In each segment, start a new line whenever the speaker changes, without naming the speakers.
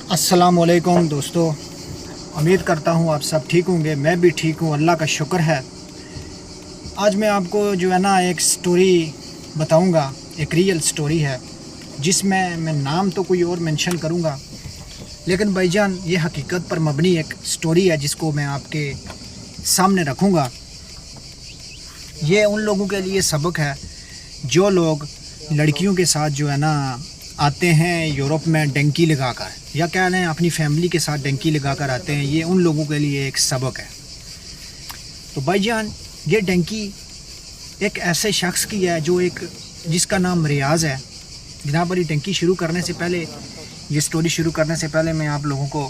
السلام علیکم دوستو، امید کرتا ہوں آپ سب ٹھیک ہوں گے۔ میں بھی ٹھیک ہوں، اللہ کا شکر ہے۔ آج میں آپ کو جو ہے نا ایک سٹوری بتاؤں گا، ایک ریئل سٹوری ہے جس میں نام تو کوئی اور منشن کروں گا، لیکن بھائی جان یہ حقیقت پر مبنی ایک سٹوری ہے جس کو میں آپ کے سامنے رکھوں گا۔ یہ ان لوگوں کے لیے سبق ہے جو لوگ لڑکیوں کے ساتھ جو ہے نا آتے ہیں یورپ میں ڈنکی لگا کر، یا کہہ لیں اپنی فیملی کے ساتھ ڈنکی لگا کر آتے ہیں۔ یہ ان لوگوں کے لیے ایک سبق ہے۔ تو بھائی جان یہ ڈنکی ایک ایسے شخص کی ہے جس کا نام ریاض ہے۔ جناب علی، ڈنکی شروع کرنے سے پہلے، یہ سٹوری شروع کرنے سے پہلے میں آپ لوگوں کو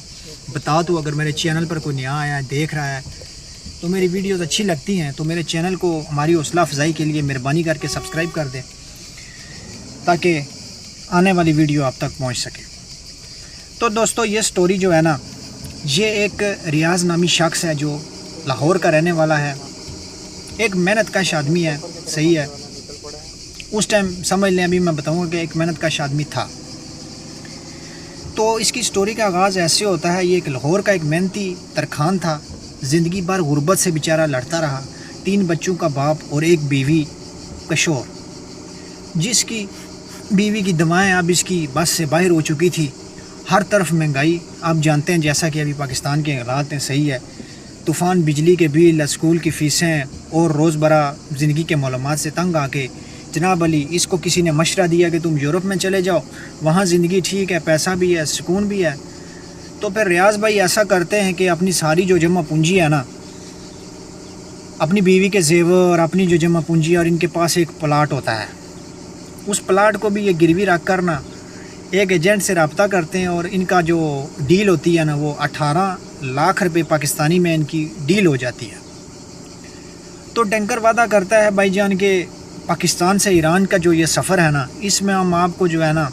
بتا دوں، اگر میرے چینل پر کوئی نیا آیا ہے، دیکھ رہا ہے تو میری ویڈیوز اچھی لگتی ہیں تو میرے چینل کو ہماری حوصلہ افزائی کے لیے مہربانی کر کے سبسکرائب کر دیں تاکہ آنے والی ویڈیو آپ تک پہنچ سکے۔ تو دوستو یہ سٹوری جو ہے نا، یہ ایک ریاض نامی شخص ہے جو لاہور کا رہنے والا ہے، ایک محنت کش آدمی ہے۔ صحیح ہے، اس ٹائم سمجھ لیں، ابھی میں بتاؤں گا کہ ایک محنت کش آدمی تھا۔ تو اس کی سٹوری کا آغاز ایسے ہوتا ہے، یہ ایک لاہور کا ایک محنتی ترخان تھا، زندگی بھر غربت سے بیچارہ لڑتا رہا، 3 بچوں کا باپ اور ایک بیوی کشور، جس کی بیوی کی دمائیں اب اس کی بس سے باہر ہو چکی تھی۔ ہر طرف مہنگائی، آپ جانتے ہیں جیسا کہ ابھی پاکستان کے حالات ہیں۔ صحیح ہے، طوفان بجلی کے بل، اسکول کی فیسیں اور روزمرہ زندگی کے معلومات سے تنگ آ کے جناب علی اس کو کسی نے مشورہ دیا کہ تم یورپ میں چلے جاؤ، وہاں زندگی ٹھیک ہے، پیسہ بھی ہے، سکون بھی ہے۔ تو پھر ریاض بھائی ایسا کرتے ہیں کہ اپنی ساری جو جمع پونجی ہے نا، اپنی بیوی کے زیور، اپنی جو جمع پونجی، اور ان کے پاس ایک پلاٹ ہوتا ہے، اس پلاٹ کو بھی یہ گروی رکھ کر نا ایک ایجنٹ سے رابطہ کرتے ہیں، اور ان کا جو ڈیل ہوتی ہے نا وہ 18 لاکھ روپے پاکستانی میں ان کی ڈیل ہو جاتی ہے۔ تو ٹینکر وعدہ کرتا ہے بھائی جان کہ پاکستان سے ایران کا جو یہ سفر ہے نا، اس میں ہم آپ کو جو ہے نا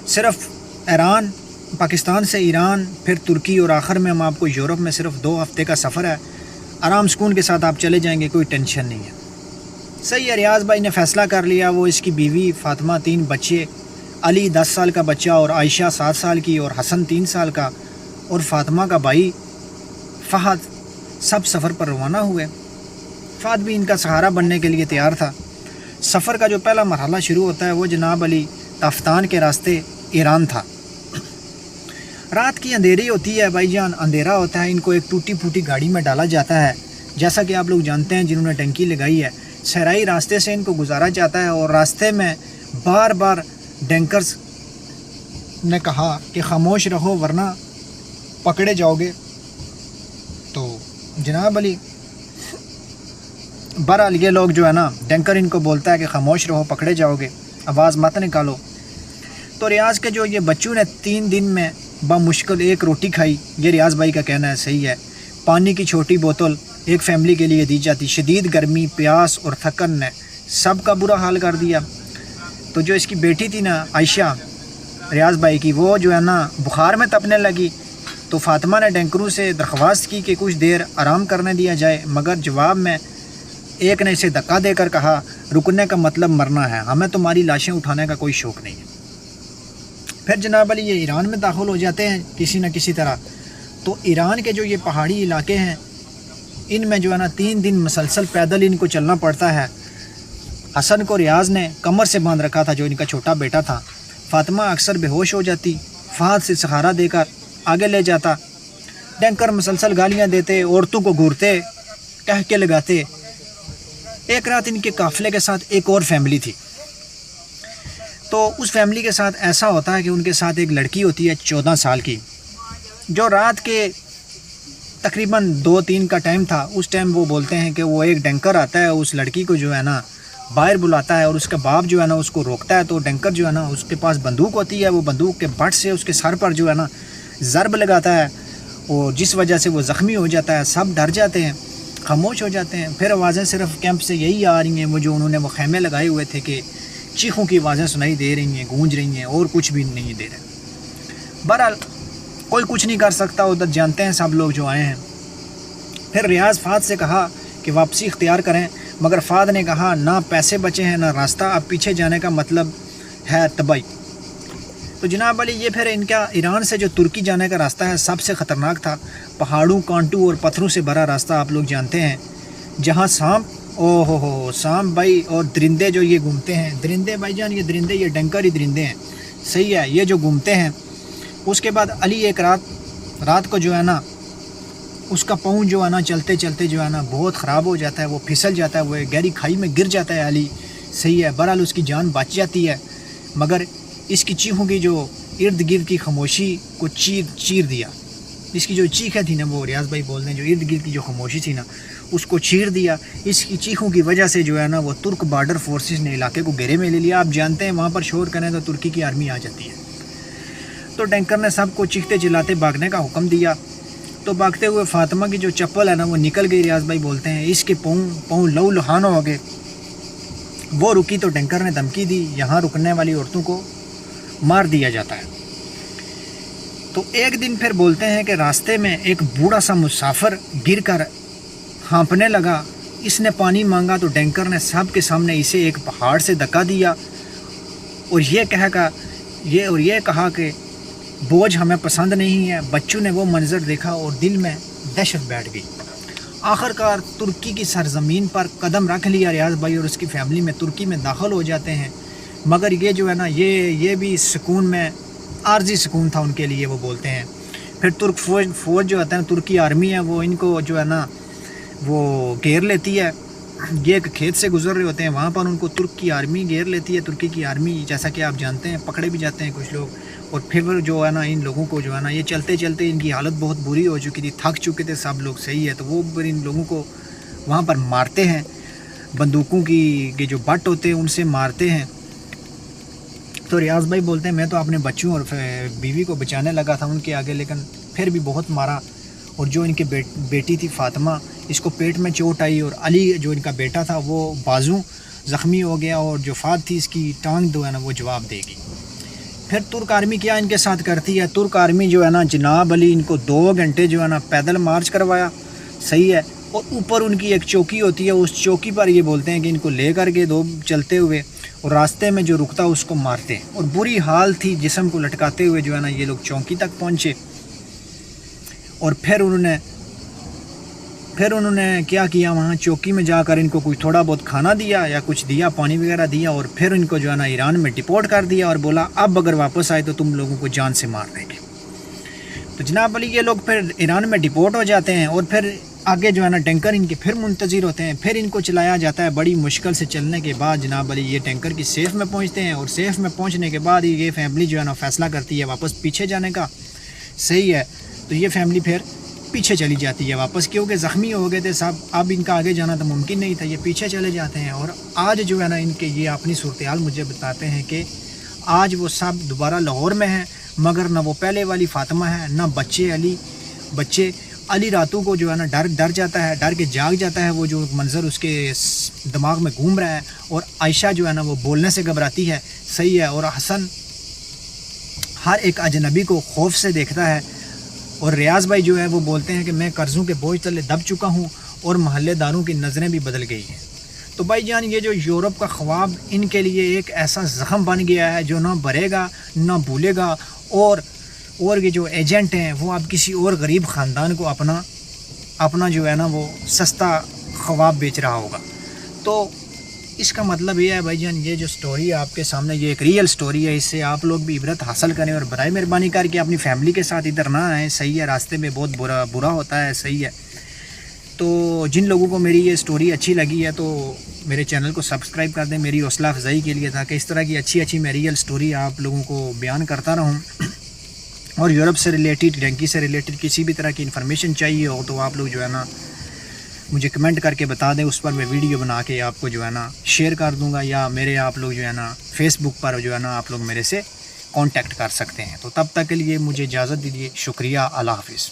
صرف ایران، پاکستان سے ایران، پھر ترکی، اور آخر میں ہم آپ کو یورپ میں صرف 2 ہفتے کا سفر ہے، آرام سکون کے ساتھ آپ چلے جائیں گے، کوئی ٹینشن نہیں ہے۔ صحیح ہے، ریاض بھائی نے فیصلہ کر لیا۔ وہ اس کی بیوی فاطمہ، 3 بچے، علی 10 سال کا بچہ، اور عائشہ 7 سال کی، اور حسن 3 سال کا، اور فاطمہ کا بھائی فہد، سب سفر پر روانہ ہوئے۔ فہد بھی ان کا سہارا بننے کے لیے تیار تھا۔ سفر کا جو پہلا مرحلہ شروع ہوتا ہے وہ جناب علی تافتان کے راستے ایران تھا۔ رات کی اندھیری ہوتی ہے بھائی جان، اندھیرا ہوتا ہے، ان کو ایک ٹوٹی پھوٹی گاڑی میں ڈالا جاتا ہے، جیسا کہ آپ لوگ جانتے ہیں جنہوں نے ٹنکی لگائی ہے۔ صحرائی راستے سے ان کو گزارا جاتا ہے، اور راستے میں بار بار ڈینکرز نے کہا کہ خاموش رہو ورنہ پکڑے جاؤ گے۔ تو جناب علی بہرحال یہ لوگ جو ہے نا، ڈینکر ان کو بولتا ہے کہ خاموش رہو، پکڑے جاؤ گے، آواز مت نکالو۔ تو ریاض کے جو یہ بچوں نے 3 دن میں بمشکل 1 روٹی کھائی، یہ ریاض بھائی کا کہنا ہے۔ صحیح ہے، پانی کی چھوٹی بوتل ایک فیملی کے لیے دی جاتی۔ شدید گرمی، پیاس اور تھکن نے سب کا برا حال کر دیا۔ تو جو اس کی بیٹی تھی نا عائشہ، ریاض بھائی کی، وہ جو ہے نا بخار میں تپنے لگی۔ تو فاطمہ نے ڈینکروں سے درخواست کی کہ کچھ دیر آرام کرنے دیا جائے، مگر جواب میں ایک نے اسے دھکا دے کر کہا، رکنے کا مطلب مرنا ہے، ہمیں تمہاری لاشیں اٹھانے کا کوئی شوق نہیں ہے۔ پھر جناب علی یہ ایران میں داخل ہو جاتے ہیں کسی نہ کسی طرح۔ تو ایران کے جو یہ پہاڑی علاقے ہیں، ان میں جو ہے نا 3 دن مسلسل پیدل ان کو چلنا پڑتا ہے۔ حسن کو ریاض نے کمر سے باندھ رکھا تھا، جو ان کا چھوٹا بیٹا تھا۔ فاطمہ اکثر بے ہوش ہو جاتی، فہد سے سہارا دے کر آگے لے جاتا۔ ٹینکر مسلسل گالیاں دیتے، عورتوں کو گھورتے، ٹہکے لگاتے۔ ایک رات ان کے قافلے کے ساتھ ایک اور فیملی تھی۔ تو اس فیملی کے ساتھ ایسا ہوتا ہے کہ ان کے ساتھ ایک لڑکی ہوتی ہے 14 سال کی، جو رات کے تقریباً 2-3 کا ٹائم تھا۔ اس ٹائم وہ بولتے ہیں کہ وہ ایک ڈینکر آتا ہے، اس لڑکی کو جو ہے نا باہر بلاتا ہے، اور اس کا باپ جو ہے نا اس کو روکتا ہے۔ تو ڈینکر جو ہے نا اس کے پاس بندوق ہوتی ہے، وہ بندوق کے بٹ سے اس کے سر پر جو ہے نا ضرب لگاتا ہے، اور جس وجہ سے وہ زخمی ہو جاتا ہے۔ سب ڈر جاتے ہیں، خاموش ہو جاتے ہیں۔ پھر آوازیں صرف کیمپ سے یہی آ رہی ہیں، وہ جو انہوں نے وہ خیمے لگائے ہوئے تھے، کہ چیخوں کی آوازیں سنائی دے رہی ہیں، گونج رہی ہیں، اور کچھ بھی نہیں دے رہے۔ بہرحال کوئی کچھ نہیں کر سکتا، ادھر جانتے ہیں سب لوگ جو آئے ہیں۔ پھر ریاض فہد سے کہا کہ واپسی اختیار کریں، مگر فہد نے کہا نہ پیسے بچے ہیں نہ راستہ، اب پیچھے جانے کا مطلب ہے تباہی۔ تو جناب علی یہ پھر ان کا ایران سے جو ترکی جانے کا راستہ ہے سب سے خطرناک تھا، پہاڑوں، کانٹوں اور پتھروں سے بھرا راستہ آپ لوگ جانتے ہیں، جہاں سانپ سانپ بھائی اور درندے جو یہ گھومتے ہیں، درندے بھائی جان، یہ درندے یہ ڈنکر ہی درندے ہیں، صحیح ہے، یہ جو گھومتے ہیں۔ اس کے بعد علی ایک رات کو جو ہے نا اس کا پاؤں جو ہے نا چلتے چلتے جو ہے نا بہت خراب ہو جاتا ہے، وہ پھسل جاتا ہے، وہ گہری کھائی میں گر جاتا ہے علی، صحیح ہے، بہرحال اس کی جان بچ جاتی ہے، مگر اس کی چیخوں کی جو ارد گرد کی خاموشی کو چیر دیا، اس کی جو چیخیں تھی نا، وہ ریاض بھائی بولتے ہیں جو ارد گرد کی جو خاموشی تھی نا اس کو چیر دیا۔ اس کی چیخوں کی وجہ سے جو ہے نا وہ ترک بارڈر فورسز نے علاقے کو گھیرے میں لے لیا۔ آپ جانتے ہیں وہاں پر شور کریں تو ترکی کی آرمی آ جاتی ہے، تو ٹینکر نے سب کو چیختے چلاتے بھاگنے کا حکم دیا۔ تو بھاگتے ہوئے فاطمہ کی جو چپل ہے نا وہ نکل گئی، ریاض بھائی بولتے ہیں اس کے پاؤں لہو لہان ہو گئے۔ وہ رکی تو ٹینکر نے دھمکی دی، یہاں رکنے والی عورتوں کو مار دیا جاتا ہے۔ تو ایک دن پھر بولتے ہیں کہ راستے میں ایک بوڑھا سا مسافر گر کر ہانپنے لگا، اس نے پانی مانگا تو ٹینکر نے سب کے سامنے اسے ایک پہاڑ سے دھکا دیا اور یہ کہا کہ بوجھ ہمیں پسند نہیں ہے۔ بچوں نے وہ منظر دیکھا اور دل میں دہشت بیٹھ گئی۔ آخرکار ترکی کی سرزمین پر قدم رکھ لیا ریاض بھائی اور اس کی فیملی میں ترکی میں داخل ہو جاتے ہیں، مگر یہ جو ہے نا یہ بھی سکون میں عارضی سکون تھا ان کے لیے، وہ بولتے ہیں۔ پھر ترک فوج جو ہوتا ہے ترکی آرمی ہے، وہ ان کو جو ہے نا وہ گھیر لیتی ہے۔ یہ ایک کھیت سے گزر رہے ہوتے ہیں، وہاں پر ان کو ترک کی آرمی گھیر لیتی ہے، ترکی کی آرمی، جیسا کہ آپ جانتے ہیں پکڑے بھی جاتے ہیں کچھ لوگ، اور پھر جو ہے نا ان لوگوں کو جو ہے نا یہ چلتے چلتے ان کی حالت بہت بری ہو چکی تھی، تھک چکے تھے سب لوگ، صحیح ہے، تو وہ پھر ان لوگوں کو وہاں پر مارتے ہیں، بندوقوں کی جو بٹ ہوتے ہیں ان سے مارتے ہیں۔ تو ریاض بھائی بولتے ہیں میں تو اپنے بچوں اور بیوی کو بچانے لگا تھا ان کے آگے، لیکن پھر بھی بہت مارا، اور جو ان کی بیٹی تھی فاطمہ، اس کو پیٹ میں چوٹ آئی، اور علی جو ان کا بیٹا تھا وہ بازو زخمی ہو گیا، اور جو فات تھی اس کی ٹانگ جو ہے نا وہ جواب دے گی۔ پھر ترک آرمی کیا ان کے ساتھ کرتی ہے، ترک آرمی جو ہے نا جناب علی ان کو 2 گھنٹے جو ہے نا پیدل مارچ کروایا، صحیح ہے، اور اوپر ان کی ایک چوکی ہوتی ہے، اس چوکی پر یہ بولتے ہیں کہ ان کو لے کر کے چلتے ہوئے اور راستے میں جو رکتا اس کو مارتے، اور بری حال تھی، جسم کو لٹکاتے ہوئے جو ہے نا یہ لوگ چوکی تک پہنچے، اور پھر انہوں نے کیا کیا، وہاں چوکی میں جا کر ان کو کوئی تھوڑا بہت کھانا دیا یا کچھ دیا، پانی وغیرہ دیا، اور پھر ان کو جو ہے نا ایران میں ڈپورٹ کر دیا، اور بولا اب اگر واپس آئے تو تم لوگوں کو جان سے مار دیں گے۔ تو جناب علی یہ لوگ پھر ایران میں ڈپورٹ ہو جاتے ہیں، اور پھر آگے جو ہے نا ٹینکر ان کے پھر منتظر ہوتے ہیں، پھر ان کو چلایا جاتا ہے، بڑی مشکل سے چلنے کے بعد جناب علی یہ ٹینکر کی سیف میں پہنچتے ہیں، اور سیف میں پہنچنے کے بعد یہ فیملی جو ہے نا فیصلہ کرتی ہے واپس پیچھے جانے کا، صحیح ہے، تو یہ فیملی پھر پیچھے چلی جاتی ہے واپس، کیونکہ زخمی ہو گئے تھے صاحب، اب ان کا آگے جانا تو ممکن نہیں تھا، یہ پیچھے چلے جاتے ہیں۔ اور آج جو ہے نا ان کے یہ اپنی صورتحال مجھے بتاتے ہیں کہ آج وہ سب دوبارہ لاہور میں ہیں، مگر نہ وہ پہلے والی فاطمہ ہے، نہ بچے علی راتوں کو جو ہے نا ڈر جاتا ہے، ڈر کے جاگ جاتا ہے، وہ جو منظر اس کے دماغ میں گھوم رہا ہے، اور عائشہ جو ہے نا وہ بولنے سے گھبراتی ہے، صحیح ہے، اور حسن ہر ایک اجنبی کو خوف سے دیکھتا ہے، اور ریاض بھائی جو ہے وہ بولتے ہیں کہ میں قرضوں کے بوجھ تلے دب چکا ہوں، اور محلے داروں کی نظریں بھی بدل گئی ہیں۔ تو بھائی جان یہ جو یورپ کا خواب ان کے لیے ایک ایسا زخم بن گیا ہے جو نہ بھرے گا نہ بھولے گا، اور یہ جو ایجنٹ ہیں وہ اب کسی اور غریب خاندان کو اپنا جو ہے نا وہ سستا خواب بیچ رہا ہوگا۔ تو اس کا مطلب یہ ہے بھائی جان یہ جو سٹوری ہے آپ کے سامنے یہ ایک ریئل سٹوری ہے، اس سے آپ لوگ بھی عبرت حاصل کریں، اور برائے مہربانی کر کے اپنی فیملی کے ساتھ ادھر نہ آئیں، صحیح ہے، راستے میں بہت برا ہوتا ہے، صحیح ہے۔ تو جن لوگوں کو میری یہ سٹوری اچھی لگی ہے تو میرے چینل کو سبسکرائب کر دیں، میری حوصلہ افزائی کے لیے تھا کہ اس طرح کی اچھی میں ریئل سٹوری آپ لوگوں کو بیان کرتا رہوں، اور یورپ سے ریلیٹڈ، ڈینکی سے ریلیٹڈ کسی بھی طرح کی انفارمیشن چاہیے ہو تو آپ لوگ جو ہے نا مجھے کمنٹ کر کے بتا دیں، اس پر میں ویڈیو بنا کے آپ کو جو ہے نا شیئر کر دوں گا، یا میرے آپ لوگ جو ہے نا فیس بک پر جو ہے نا آپ لوگ میرے سے کانٹیکٹ کر سکتے ہیں۔ تو تب تک کے لیے مجھے اجازت دیجیے، شکریہ، اللہ حافظ۔